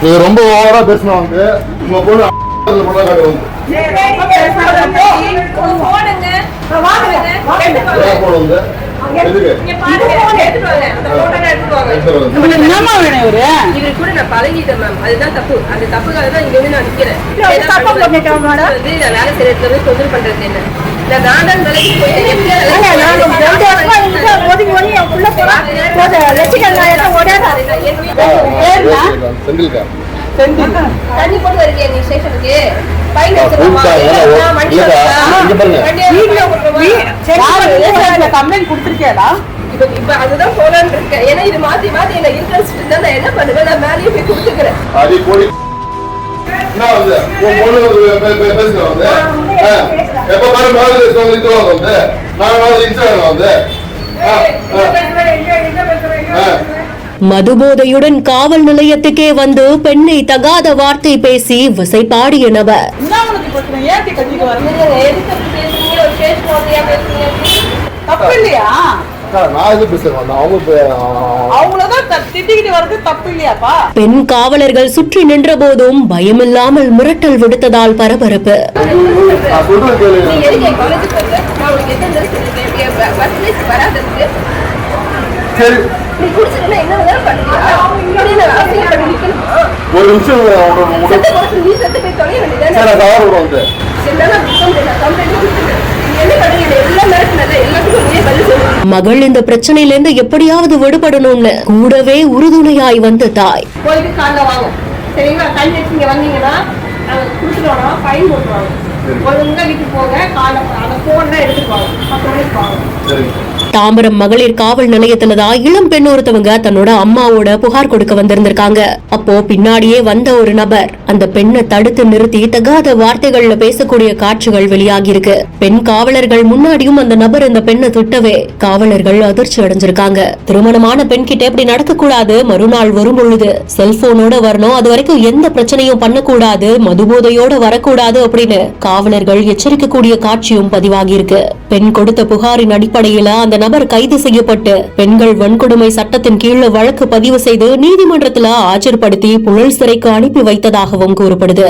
நீ ரொம்ப ஓவரா பேசினா வந்து உங்க பொண்ணு பழகிட்டேன் மேம். அதுதான் தப்பு. அந்த தப்புக்காக தான் இங்க வந்து நான் நிக்கிறேன். வேலை செய்யறதுல இருந்து தொந்தரவு பண்றது என்ன? நான் வேலைக்கு போயிட்டு தண்ணி போட்டு வருகிய நீ ஸ்டேஷனுக்கு கம்ப்ளைண்ட் கொடுத்துருக்கியாடா? இப்ப அதுதான் போலான்னு இருக்கேன். ஏன்னா இது மாத்தி மாத்தி என்ன இன்ட்ரெஸ்ட் இருந்தா நான் என்ன பண்ணுவேன், நான் மேலேயே போய் கொடுத்துக்கிறேன். மதுபோதையுடன் காவல் நிலையத்துக்கே வந்து பெண்ணை தகாத வார்த்தை பேசி விசைப்பாடிய நபர். தப்பு இல்லையா? பெண் காவலர்கள் சுற்றி நின்ற போதும் பயமில்லாமல் மிரட்டல் விடுத்ததால் பரபரப்பு. ஒரு நிமிஷம் மகள் இந்த பிரச்சனையிலிருந்து எப்படியாவது விடுபடணும்னு கூடவே உறுதுணையாய் வந்த தாய். போயிட்டு காலைல வாங்க சரிங்களா? கண் எடுத்து வந்தீங்கன்னா குடிச்சிட்டோம்னா ஃபைன் போட்டுருவாங்க. ஒழுங்கா வீட்டுக்கு போங்க. காலை அந்த போன் எடுத்துட்டு வாங்க. 10 மணிக்கு வாங்க. தாம்பரம் மகளிர் காவல் நிலையத்துலதான் இளம் பெண் ஒருத்தவங்க தன்னோட அம்மாவோட புகார் கொடுக்க வந்திருந்திருக்காங்க. அப்போ பின்னாடியே வந்த ஒரு நபர் அந்த பெண்ணை தடுத்து நிறுத்தி தகாத வார்த்தைகள்ல பேசக்கூடிய காட்சிகள் வெளியாகி இருக்கு. பெண் காவலர்கள் முன்னாடியும் அந்த நபர் இந்த பெண்ணை திட்டவே காவலர்கள் அதிர்ச்சி அடைஞ்சிருக்காங்க. திருமணமான பெண் கிட்ட இப்படி நடக்க கூடாது, மறுநாள் வரும் பொழுது செல்போனோட வரணும், அது வரைக்கும் எந்த பிரச்சனையும் பண்ணக்கூடாது, மதுபோதையோட வரக்கூடாது அப்படின்னு காவலர்கள் எச்சரிக்கக்கூடிய காட்சியும் பதிவாகி இருக்கு. பெண் கொடுத்த புகாரின் அடிப்படையில அந்த நபர் கைது செய்யப்பட்டு பெண்கள் வன்கொடுமை சட்டத்தின் கீழ் வழக்கு பதிவு செய்து நீதிமன்றத்தில் ஆஜர்படுத்தி புழல் சிறைக்கு அனுப்பி வைத்ததாகவும் கூறப்படுது.